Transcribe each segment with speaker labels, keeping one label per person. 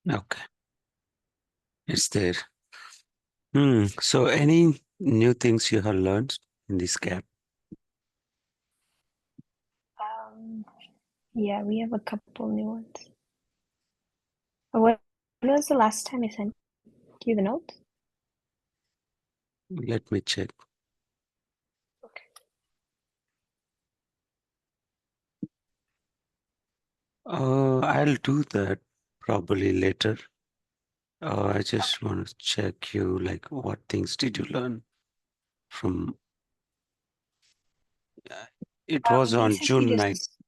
Speaker 1: Okay, it's there. So any new things you have learned in this gap?
Speaker 2: Um, yeah, we have a couple new ones. What was the last time I sent you the notes?
Speaker 1: Let me check.
Speaker 2: Okay.
Speaker 1: I'll do that probably later. I just want to check you, like, what things did you learn from? uh, It was on
Speaker 2: Basically
Speaker 1: June 9th.
Speaker 2: just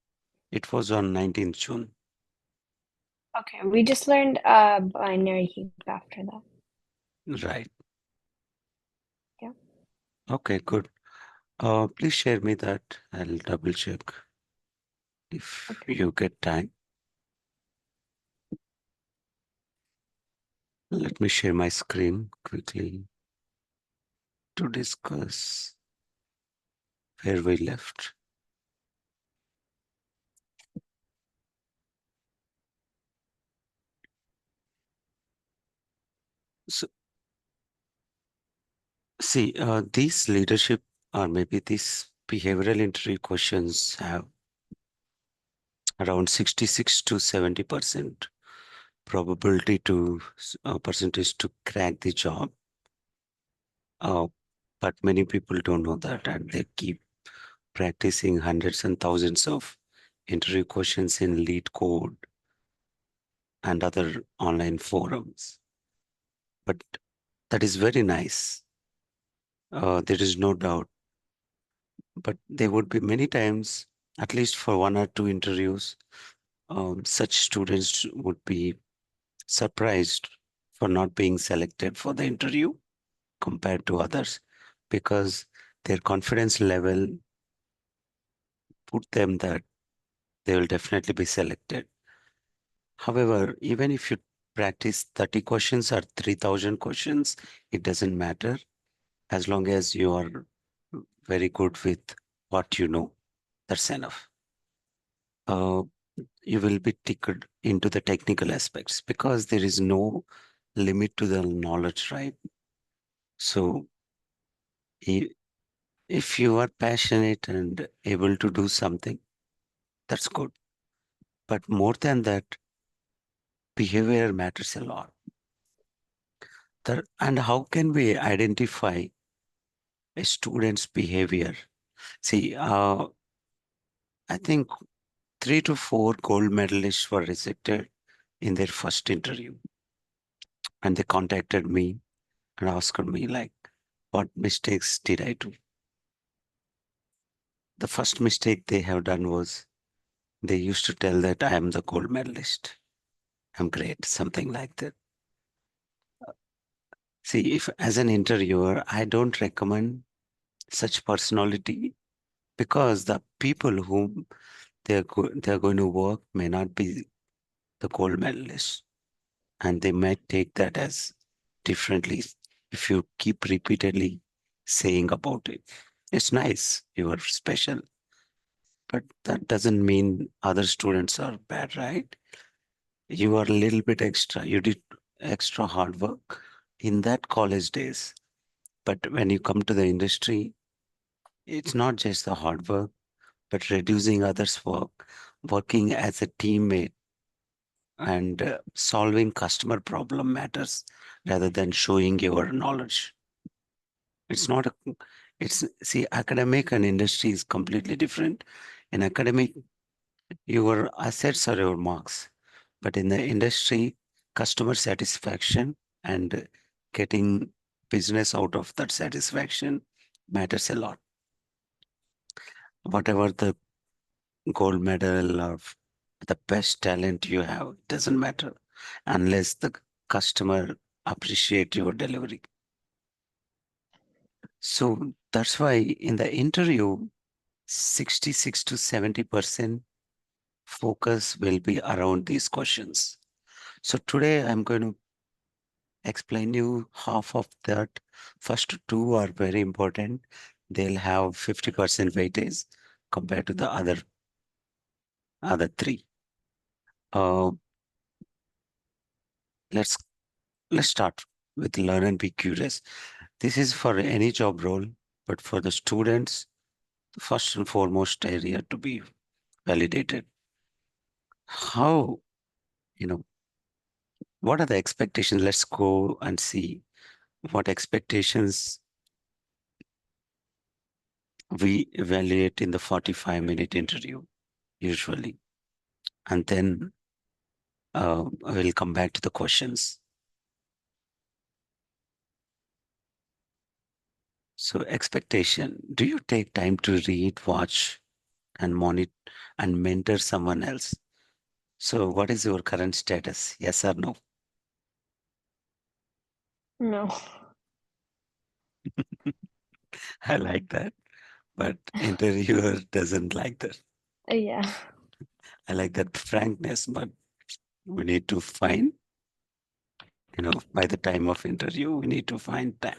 Speaker 1: It was on 19th June.
Speaker 2: okay. We just learned binary heap after that.
Speaker 1: Right.
Speaker 2: Yeah.
Speaker 1: Okay, good. Please share me that. I'll double check if
Speaker 2: Okay.
Speaker 1: you get time. Let me share my screen quickly to discuss where we left. So, see, these leadership or maybe these behavioral interview questions have around 66 to 70% probability to percentage to crack the job. Uh, but many people don't know that, and they keep practicing hundreds and thousands of interview questions in lead code and other online forums. But that is very nice. There is no doubt. But there would be many times, at least for one or two interviews, such students would be surprised for not being selected for the interview compared to others because their confidence level put them that they will definitely be selected. However, even if you practice 30 questions or 3,000 questions, it doesn't matter as long as you are very good with what you know. That's enough. Uh, you will be tickled into the technical aspects because there is no limit to the knowledge, right? So i- if you are passionate and able to do something, that's good. But more than that, behavior matters a lot. And how can we identify a student's behavior? See, I think 3 to 4 gold medalists were rejected in their first interview, and they contacted me and asked me, like, what mistakes did I do? The first mistake they have done was they used to tell that I am the gold medalist. I'm great, something like that. See, if as an interviewer, I don't recommend such personality because the people whom they're going to work may not be the gold medalists, and they might take that as differently if you keep repeatedly saying about it. It's nice, you are special, but that doesn't mean other students are bad, right? You are a little bit extra. You did extra hard work in that college days. But when you come to the industry, it's not just the hard work, but reducing others' work, working as a teammate, and solving customer problem matters rather than showing your knowledge. It's not a, it's, see, academic and industry is completely different. In academic, your assets are your marks, but in the industry, customer satisfaction and getting business out of that satisfaction matters a lot. Whatever the gold medal or the best talent you have doesn't matter unless the customer appreciate your delivery. So that's why in the interview, 66 to 70% focus will be around these questions. So today I'm going to explain you half of that. First two are very important. They'll have 50% weightage compared to the other three. Uh, let's let's start with learn and be curious. This is for any job role, but for the students, the first and foremost area to be validated. How, you know, what are the expectations? Let's go and see what expectations we evaluate in the 45-minute interview usually. And then I will come back to the questions. So expectation, do you take time to read, watch, and monitor and mentor someone else? So what is your current status? Yes or no?
Speaker 2: No.
Speaker 1: I like that, but interviewer doesn't like that.
Speaker 2: Yeah.
Speaker 1: I like that frankness, but we need to find, by the time of interview, we need to find time.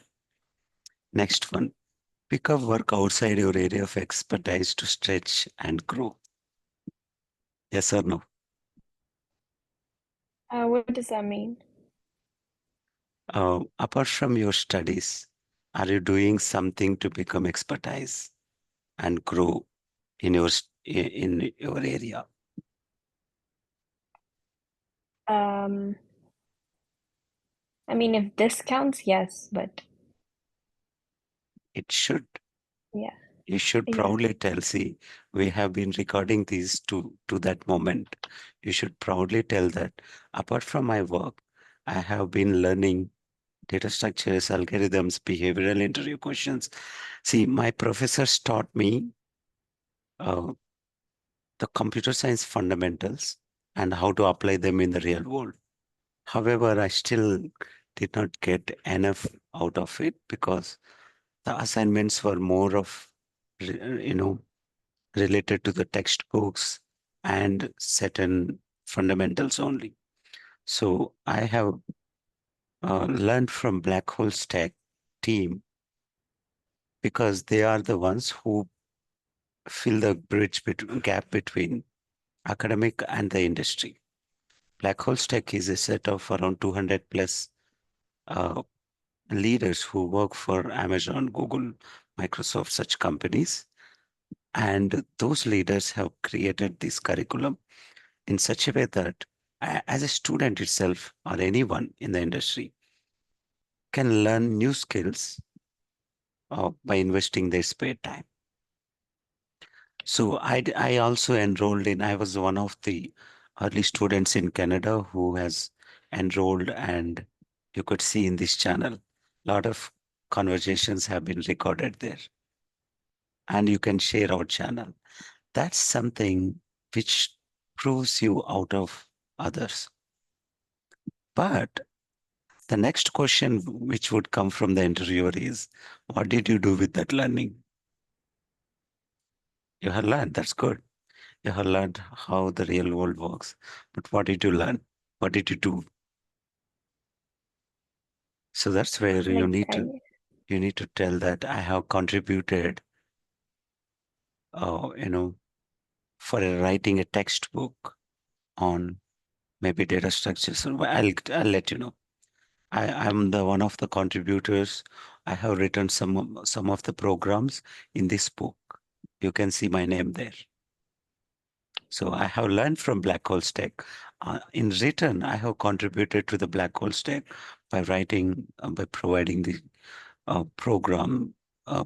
Speaker 1: Next one, pick up work outside your area of expertise to stretch and grow. Yes or no?
Speaker 2: What does that mean?
Speaker 1: Apart from your studies, are you doing something to become expertise and grow in in your area?
Speaker 2: Um, I mean, if this counts, yes, but
Speaker 1: It should.
Speaker 2: yeah,
Speaker 1: You should
Speaker 2: yeah.
Speaker 1: proudly tell, see, we have been recording these to that moment. You should proudly tell that apart from my work, I have been learning data structures, algorithms, behavioral interview questions. See, my professors taught me uh, the computer science fundamentals and how to apply them in the real world. However, I still did not get enough out of it because the assignments were more of, you know, related to the textbooks and certain fundamentals only. So I have learned from Black Hole Stack team because they are the ones who fill the gap between academic and the industry. Black Hole Stack is a set of around 200 plus uh, leaders who work for Amazon, Google, Microsoft, such companies. And those leaders have created this curriculum in such a way that as a student itself or anyone in the industry can learn new skills by investing their spare time. So I also enrolled in, I was one of the early students in Canada who has enrolled, and you could see in this channel, a lot of conversations have been recorded there, and you can share our channel. That's something which proves you out of others. But the next question which would come from the interviewer is, what did you do with that learning? You have learned, that's good. You have learned how the real world works. But what did you learn? What did you do? So that's where
Speaker 2: Like,
Speaker 1: you need to tell that I have contributed, for writing a textbook on maybe data structures. So I'll let you know. I'm the one of the contributors. I have written some of the programs in this book. You can see my name there. So I have learned from Black Hole Stack. In return, I have contributed to the Black Hole Stack by providing the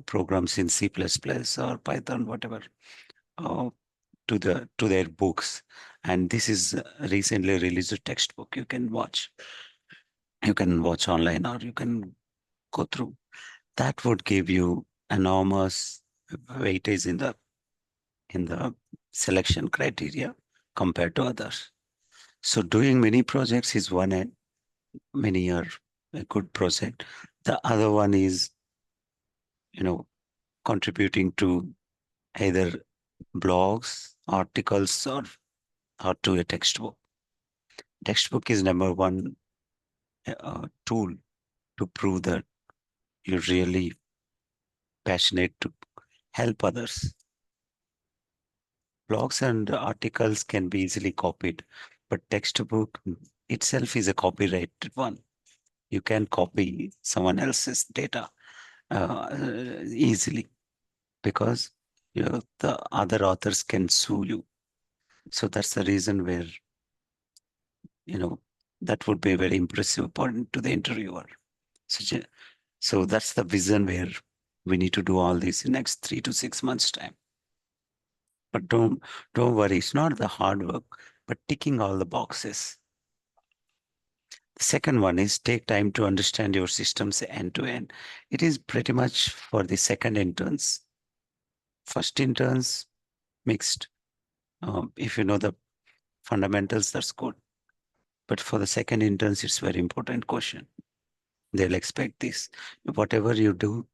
Speaker 1: programs in C++ or Python, whatever, uh, to their books. And this is recently released a textbook you can watch. You can watch online or you can go through. That would give you enormous weightage in the selection criteria compared to others. So doing many projects is one end, many are a good project. The other one is, you know, contributing to either blogs, articles, or to a textbook. Textbook is number one tool to prove that you're really passionate to help others. Blogs and articles can be easily copied, but textbook, itself is a copyrighted one. You can copy someone else's data easily because the other authors can sue you. So that's the reason where, you know, that would be a very impressive point to the interviewer. So, so that's the vision where we need to do all this in next 3 to 6 months time. But don't worry, it's not the hard work, but ticking all the boxes. The second one is take time to understand your systems end to end. It is pretty much for the second interns. First interns, mixed. If you know the fundamentals, that's good. But for the second interns, it's very important question. They'll expect this. Whatever you do,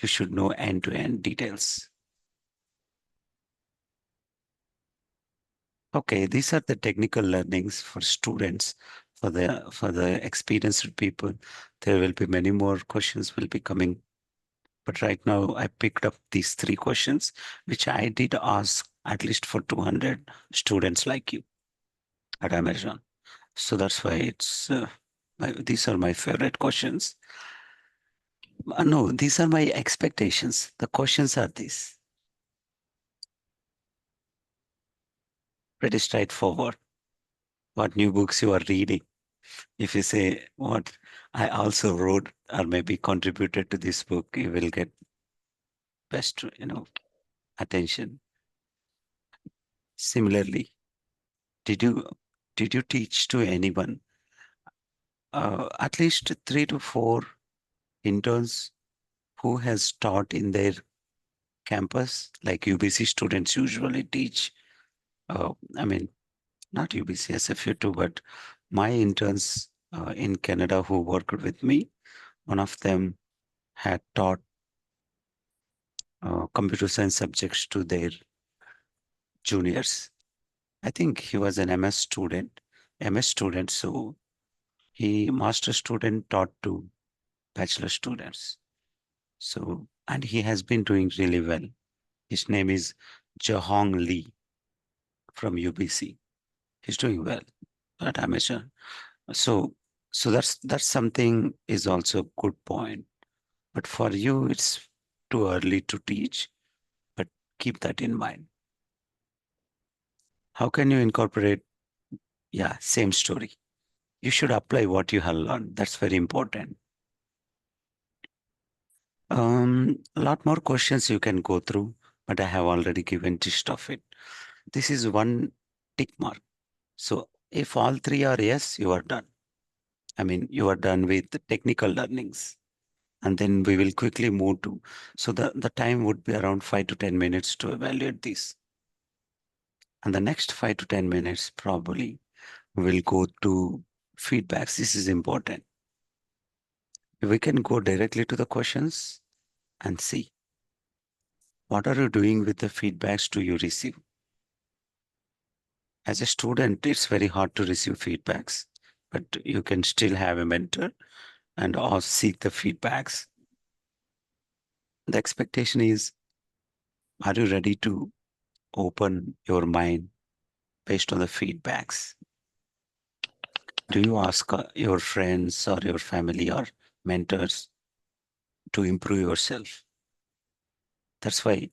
Speaker 1: you should know end to end details. Okay, these are the technical learnings for students. For the experienced people, there will be many more questions will be coming. But right now, I picked up these 3 questions, which I did ask at least for 200 students like you at Amazon. So that's why these are my favorite questions. No, these are my expectations. The questions are these. Pretty straightforward. What new books you are reading? If you say what I also wrote or maybe contributed to this book, you will get best, attention. Similarly, did you did you teach to anyone? At least 3 to 4 interns who has taught in their campus, like UBC students usually teach. I mean, not UBC SFU2, but my interns in Canada who worked with me, one of them had taught computer science subjects to their juniors. I think he was an MS student, so he master student taught to bachelor students. So, and he has been doing really well. His name is Jahong Lee from UBC. He's doing well at Amazon. So, so that's something is also a good point. But for you, it's too early to teach. But keep that in mind. How can you incorporate? Yeah, same story. You should apply what you have learned. That's very important. A lot more questions you can go through, but I have already given gist of it. This is one tick mark. So if all 3 are yes, you are done. I mean, you are done with the technical learnings. And then we will quickly move to, so the time would be around 5 to 10 minutes to evaluate this. And the next 5 to 10 minutes probably will go to feedbacks. This is important. We can go directly to the questions and see what are you doing with the feedbacks do you receive. As a student, it's very hard to receive feedbacks, but you can still have a mentor and or seek the feedbacks. The expectation is, are you ready to open your mind based on the feedbacks? Do you ask your friends or your family or mentors to improve yourself? That's why,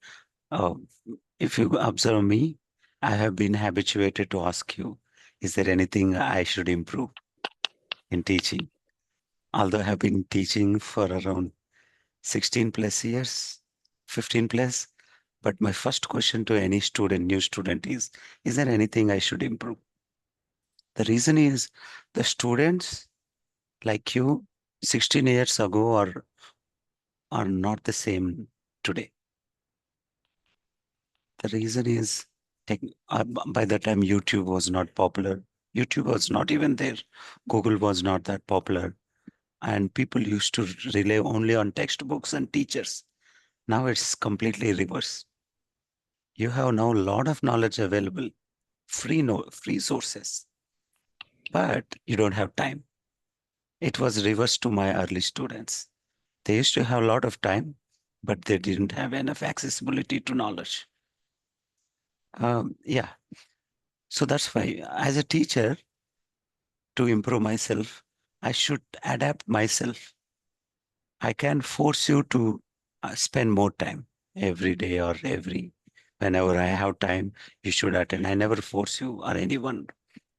Speaker 1: uh, if you observe me, I have been habituated to ask you, is there anything I should improve in teaching? Although I have been teaching for around 16 plus years, 15 plus, but my first question to any student, new student is there anything I should improve? The reason is the students like you 16 years ago are not the same today. The reason is by the time YouTube was not popular, YouTube was not even there. Google was not that popular. And people used to rely only on textbooks and teachers. Now it's completely reverse. You have now a lot of knowledge available, free sources, but you don't have time. It was reversed to my early students. They used to have a lot of time, but they didn't have enough accessibility to knowledge. Yeah. So that's why, as a teacher, to improve myself, I should adapt myself. I can force you to spend more time every day or whenever I have time, you should attend. I never force you or anyone.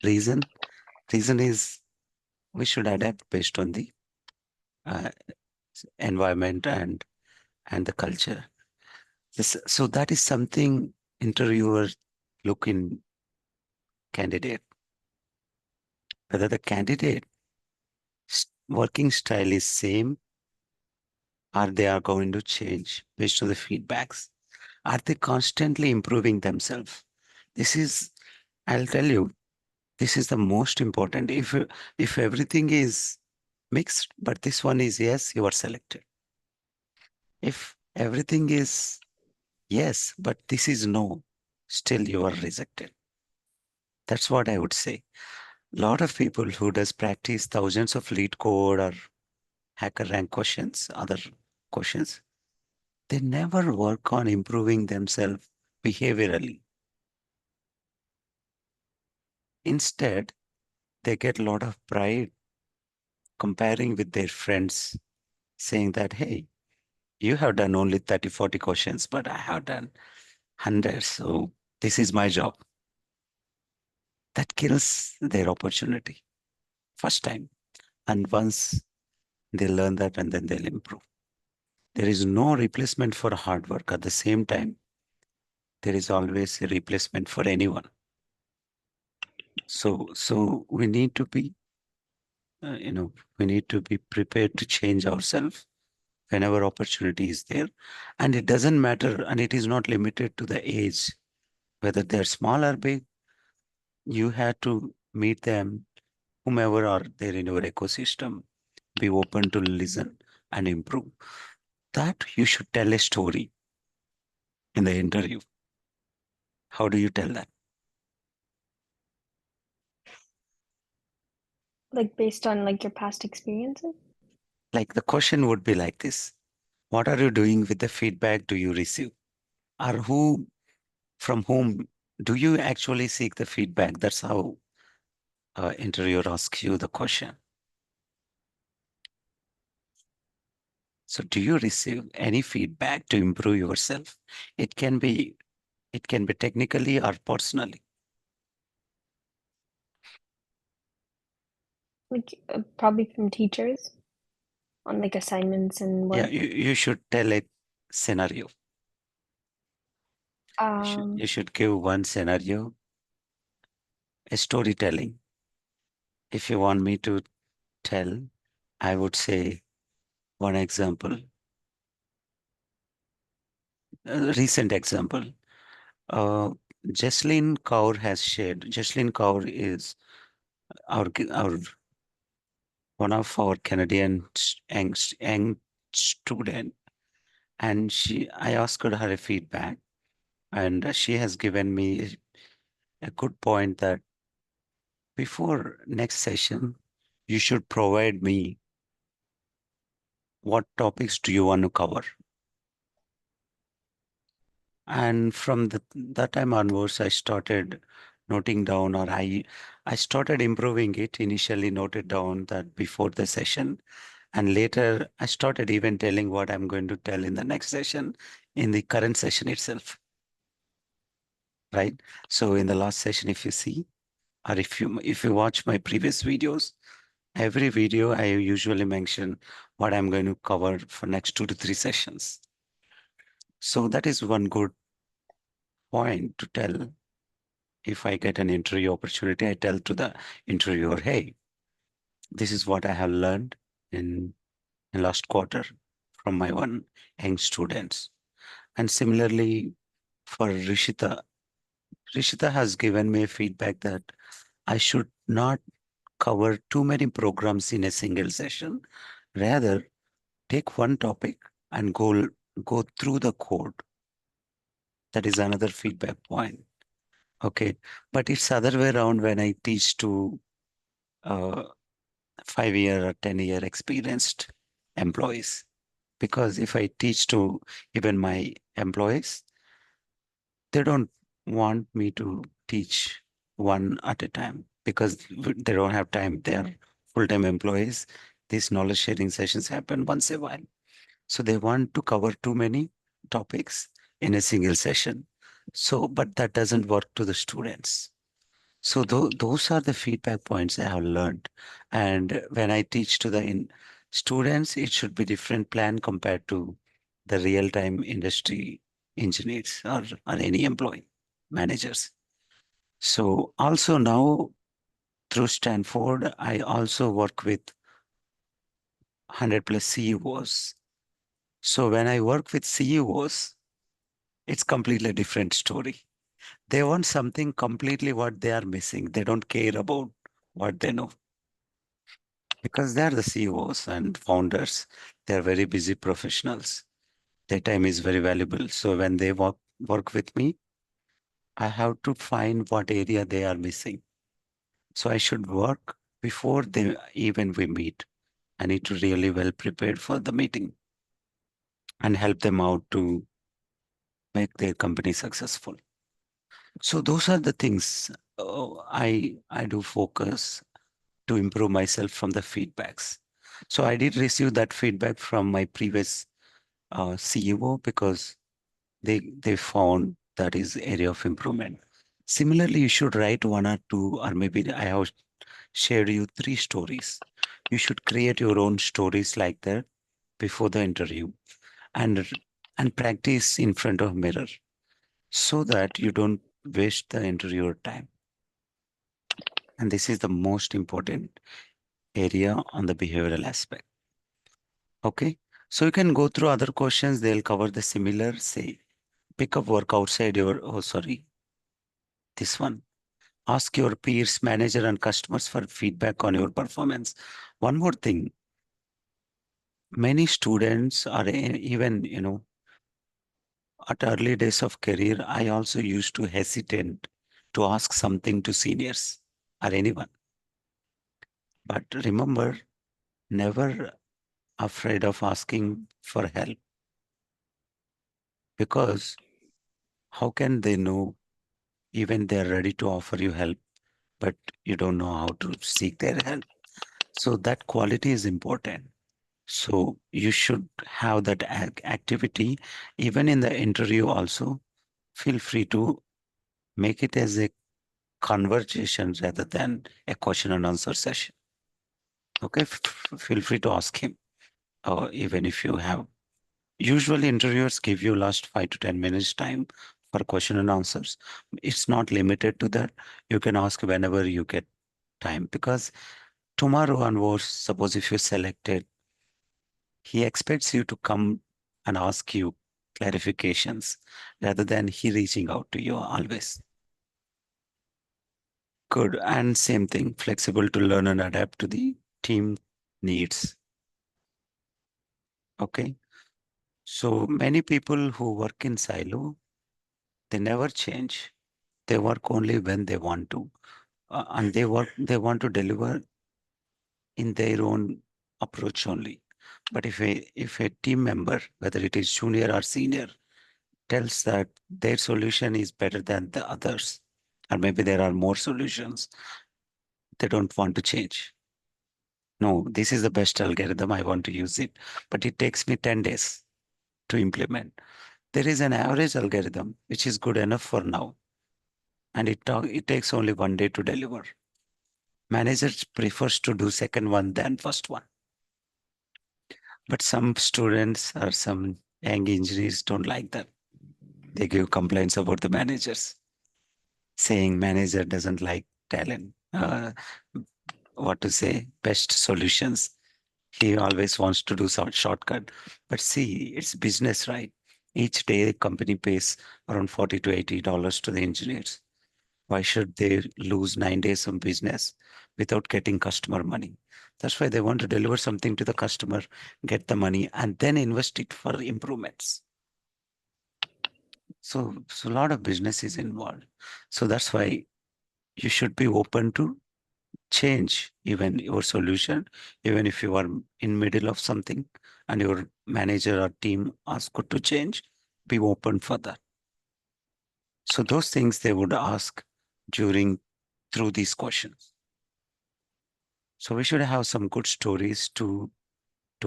Speaker 1: Reason? Reason is we should adapt based on the uh, environment and the culture. So that is something interviewer look in candidate, whether the candidate working style is same or they are going to change based on the feedbacks. Are they constantly improving themselves? This is, I'll tell you, this is the most important. If everything is mixed, but this one is yes, you are selected. If everything is yes, but this is no, still you are rejected. That's what I would say. Lot of people who does practice thousands of lead code or hacker rank questions, other questions, they never work on improving themselves behaviorally. Instead, they get a lot of pride comparing with their friends, saying that, hey, you have done only 30, 40 questions, but I have done hundreds. So this is my job. That kills their opportunity first time. And once they learn that, and then they'll improve. There is no replacement for hard work. At the same time, there is always a replacement for anyone. So we need to be, we need to be prepared to change ourselves whenever opportunity is there. And it doesn't matter, and it is not limited to the age, whether they're small or big. You have to meet them, whomever are there in your ecosystem, be open to listen and improve. That you should tell a story in the interview. How do you tell that?
Speaker 2: Like based on like your past experiences?
Speaker 1: Like the question would be like this. What are you doing with the feedback do you receive? Or from whom do you actually seek the feedback? That's how interviewer asks you the question. So do you receive any feedback to improve yourself? It can be, it can be technically or personally.
Speaker 2: Like probably from teachers on like assignments and
Speaker 1: Yeah,
Speaker 2: work.
Speaker 1: you should tell a scenario.
Speaker 2: Um,
Speaker 1: You should give one scenario, a storytelling. If you want me to tell, I would say one example, a recent example. Uh, Jesslyn Kaur has shared. Jesslyn Kaur is our one of our Canadian young student, and I asked her a feedback, and she has given me a good point that before next session, you should provide me what topics do you want to cover. And from that time onwards, I started noting down, or I started improving it. Initially, noted down that before the session, and later I started even telling what I'm going to tell in the next session, in the current session itself. Right. So in the last session, if you see, or if you watch my previous videos, every video I usually mention what I'm going to cover for next 2 to 3 sessions. So that is one good point to tell. If I get an interview opportunity, I tell to the interviewer, hey, this is what I have learned in last quarter from my one young students. And similarly for Rishita, Rishita has given me feedback that I should not cover too many programs in a single session. Rather, take one topic and go through the code. That is another feedback point. Okay. But it's other way around when I teach to uh, 5 year or 10-year experienced employees. Because if I teach to even my employees, they don't want me to teach one at a time because they don't have time. They are full-time employees. These knowledge sharing sessions happen once a while. So they want to cover too many topics in a single session. So, but that doesn't work to the students. So those are the feedback points I have learned. And when I teach to the students, it should be different plan compared to the real-time industry engineers or any employee managers. So also now through Stanford, I also work with 100 plus CEOs. So when I work with CEOs, it's completely different story. They want something completely what they are missing. They don't care about what they know because they're the CEOs and founders. They're very busy professionals. Their time is very valuable. So when they work with me, I have to find what area they are missing. So I should work before they even we meet. I need to really well prepared for the meeting and help them out to make their company successful. So those are the things I do focus to improve myself from the feedbacks. So I did receive that feedback from my previous CEO because they found that is area of improvement. Similarly, you should write one or two, or maybe I have shared you three stories. You should create your own stories like that before the interview and and practice in front of mirror so that you don't waste the interviewer time. And this is the most important area on the behavioral aspect. Okay. So you can go through other questions. They'll cover the similar, say, pick up work outside your, oh, sorry, this one. Ask your peers, manager, and customers for feedback on your performance. One more thing, many students are even, at early days of career, I also used to hesitate to ask something to seniors or anyone. But remember, never afraid of asking for help because how can they know even they're ready to offer you help, but you don't know how to seek their help? So that quality is important. So you should have that activity even in the interview also. Feel free to make it as a conversation rather than a question and answer session. Okay, feel free to ask him, or even if you have. Usually, interviewers give you last 5 to 10 minutes time for question and answers. It's not limited to that. You can ask whenever you get time because tomorrow onwards, suppose if you're selected, he expects you to come and ask you clarifications rather than he reaching out to you always. Good. And same thing, flexible to learn and adapt to the team needs. Okay. So many people who work in silo, they never change. They work only when they want to. And they want to deliver in their own approach only. But if a team member, whether it is junior or senior, tells that their solution is better than the others, or maybe there are more solutions, they don't want to change. No, this is the best algorithm. I want to use it, but it takes me 10 days to implement. There is an average algorithm which is good enough for now, and it takes only 1 day to deliver. Managers prefers to do second one than first one. But some students or some young engineers don't like that. They give complaints about the managers, saying manager doesn't like talent. What to say? Best solutions. He always wants to do some shortcut. But see, it's business, right? Each day, company pays around $40 to $80 to the engineers. Why should they lose 9 days of business without getting customer money? That's why they want to deliver something to the customer, get the money, and then invest it for improvements. So a lot of business is involved. So that's why you should be open to change even your solution, even if you are in middle of something and your manager or team asks you to change, be open for that. So those things they would ask during through these questions. So we should have some good stories to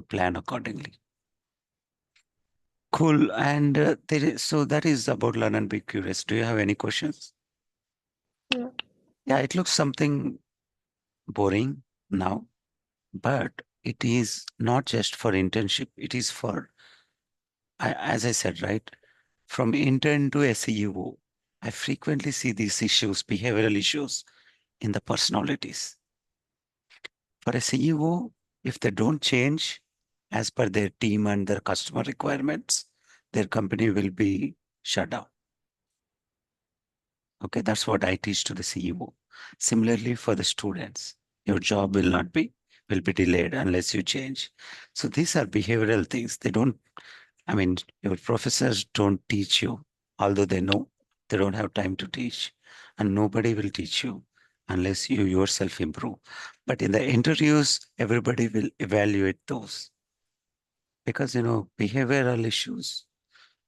Speaker 1: plan accordingly. Cool. And so that is about learn and be curious. Do you have any questions?
Speaker 2: No.
Speaker 1: Yeah, it looks something boring now, but it is not just for internship. It is for, as I said, right? From intern to SEO, I frequently see these issues, behavioral issues in the personalities. For a CEO, if they don't change as per their team and their customer requirements, their company will be shut down. Okay, that's what I teach to the CEO. Similarly, for the students, your job will be delayed unless you change. So these are behavioral things. They don't, I mean, your professors don't teach you, although they know they don't have time to teach, and nobody will teach you unless you yourself improve. But in the interviews, everybody will evaluate those because, behavioral issues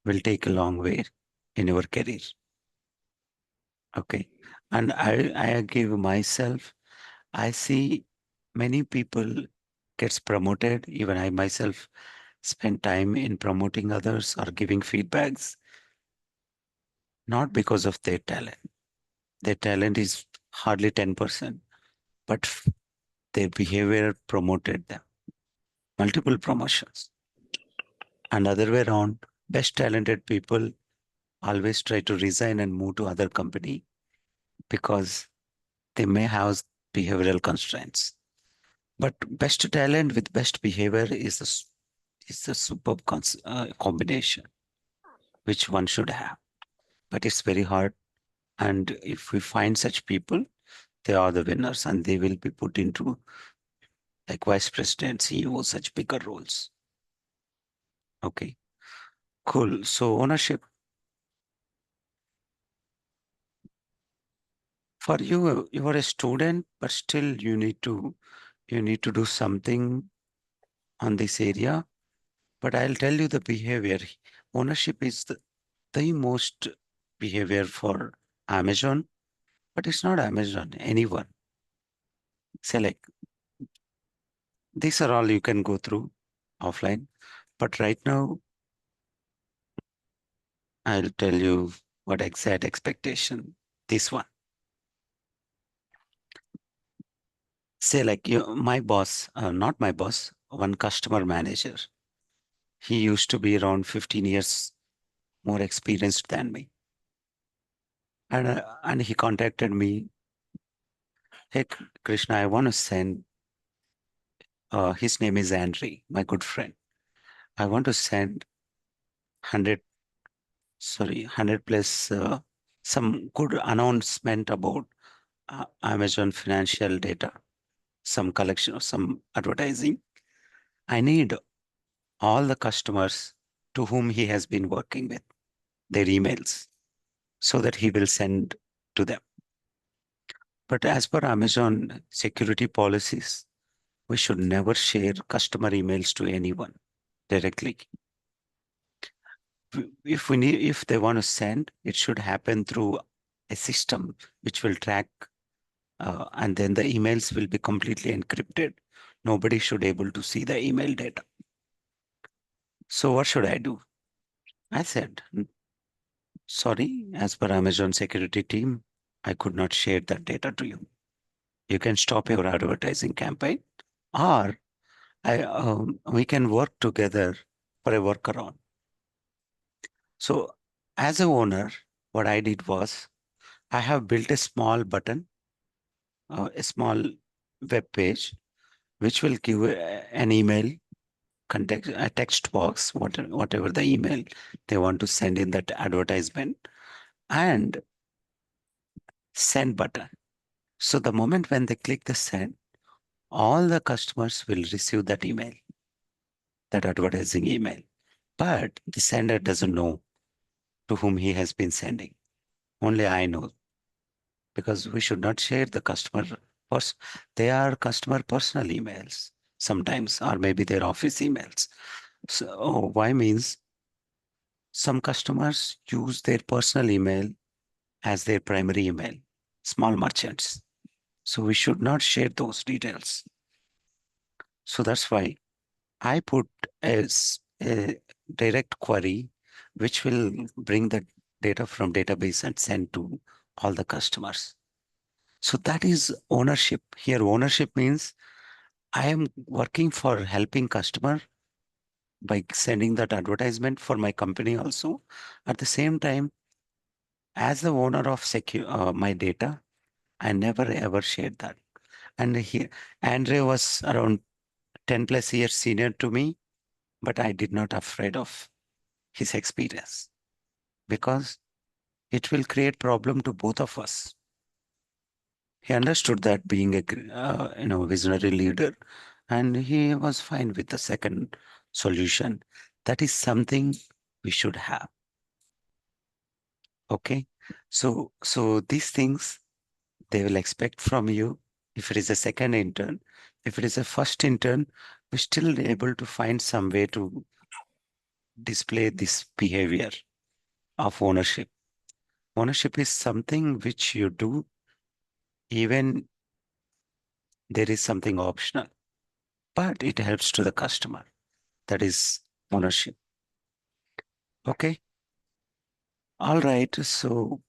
Speaker 1: will take a long way in your career. Okay. And I give myself, I see many people gets promoted. Even I myself spend time in promoting others or giving feedbacks, not because of their talent. Their talent is hardly 10%, but their behavior promoted them. Multiple promotions. And other way around, best talented people always try to resign and move to other company because they may have behavioral constraints. But best talent with best behavior is a superb combination, which one should have. But it's very hard. And if we find such people, they are the winners and they will be put into like vice president, CEO, such bigger roles. Okay, cool. So ownership for you, you are a student, but still you need to do something on this area. But I'll tell you the behavior. Ownership is the most behavior for Amazon, but it's not Amazon, anyone. Say like these are all you can go through offline. But right now, I'll tell you what exact expectation. This one. Say like my boss, not my boss, one customer manager. He used to be around 15 years more experienced than me. And he contacted me. Hey, Krishna, I want to send, his name is Andre, my good friend. I want to send 100, 100 plus some good announcement about Amazon financial data, some collection of some advertising. I need all the customers to whom he has been working with, their emails, so that he will send to them. But as per Amazon security policies, we should never share customer emails to anyone directly. If they want to send, it should happen through a system which will track, and then the emails will be completely encrypted. Nobody should able to see the email data. So what should I do? I said, sorry, as per Amazon security team, I could not share that data to you. You can stop your advertising campaign, or we can work together for a workaround. So as a owner, what I did was I have built a small button, a small web page, which will give an email context, a text box, whatever the email they want to send in that advertisement, and send button. So the moment when they click the send, all the customers will receive that email, that advertising email. But the sender doesn't know to whom he has been sending. Only I know, because we should not share the customer. Pers- they are customer personal emails sometimes, or maybe their office emails. So why means some customers use their personal email as their primary email, small merchants. So we should not share those details. So that's why I put as a direct query, which will bring the data from database and send to all the customers. So that is ownership. Here, ownership means I am working for helping customer by sending that advertisement for my company also. At the same time, as the owner of my data, I never ever shared that. And he, Andre was around 10 plus years senior to me, but I did not afraid of his experience because it will create problem to both of us. He understood that being a visionary leader, and he was fine with the second solution. That is something we should have. Okay, so these things they will expect from you. If it is a second intern, if it is a first intern, we're still able to find some way to display this behavior of ownership. Ownership is something which you do even there is something optional, but it helps to the customer. That is ownership. Okay. All right. So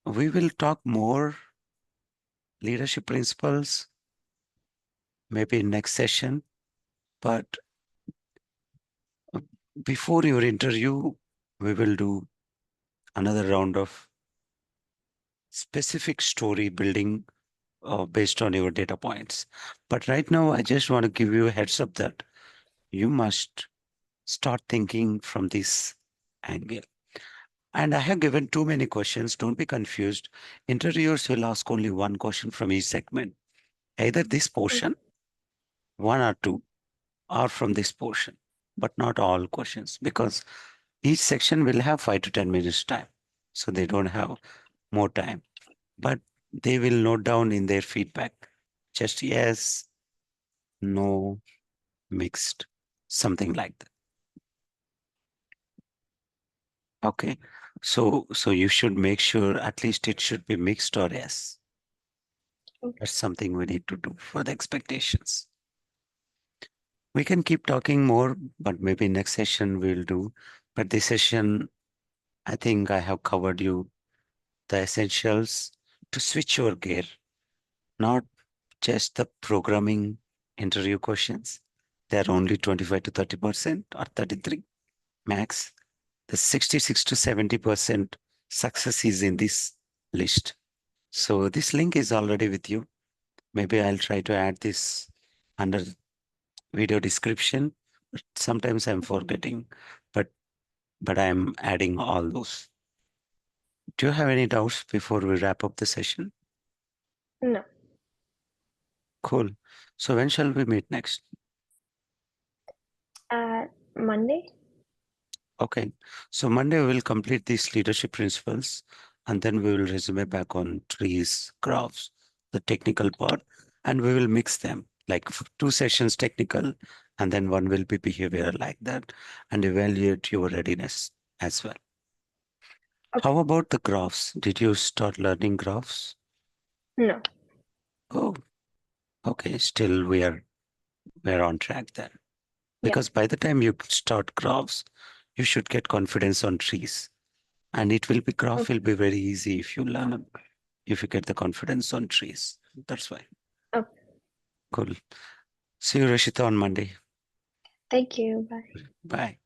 Speaker 1: we will talk more leadership principles maybe in next session. But before your interview, we will do another round of specific story building based on your data points. But right now, I just want to give you a heads up that you must start thinking from this angle. And I have given too many questions. Don't be confused. Interviewers will ask only one question from each segment, either this portion, one or two, or from this portion, but not all questions because each section will have 5 to 10 minutes time. So they don't have more time, but they will note down in their feedback just yes, no, mixed, something like that. Okay. So you should make sure at least it should be mixed or yes.
Speaker 2: Okay.
Speaker 1: That's something we need to do for the expectations. We can keep talking more, but maybe next session we'll do. But this session, I think I have covered you the essentials to switch your gear, not just the programming interview questions. They're only 25 to 30% or 33 max. The 66 to 70% success is in this list. So this link is already with you. Maybe I'll try to add this under video description. Sometimes I'm forgetting, but I'm adding all those. Do you have any doubts before we wrap up the session?
Speaker 2: No.
Speaker 1: Cool. So when shall we meet next?
Speaker 2: Monday?
Speaker 1: Okay. So Monday we will complete these leadership principles and then we will resume back on trees, graphs, the technical part, and we will mix them like 2 sessions technical and then one will be behavior like that and evaluate your readiness as well.
Speaker 2: Okay.
Speaker 1: How about the graphs? Did you start learning graphs?
Speaker 2: No.
Speaker 1: Oh, okay. Still we're on track then.
Speaker 2: Yeah.
Speaker 1: Because by the time you start graphs, you should get confidence on trees. And it will be graph
Speaker 2: Okay.
Speaker 1: will be very easy if you learn, if you get the confidence on trees. That's why.
Speaker 2: Okay.
Speaker 1: Cool. See you, Rashita, on Monday.
Speaker 2: Thank you. Bye.
Speaker 1: Bye.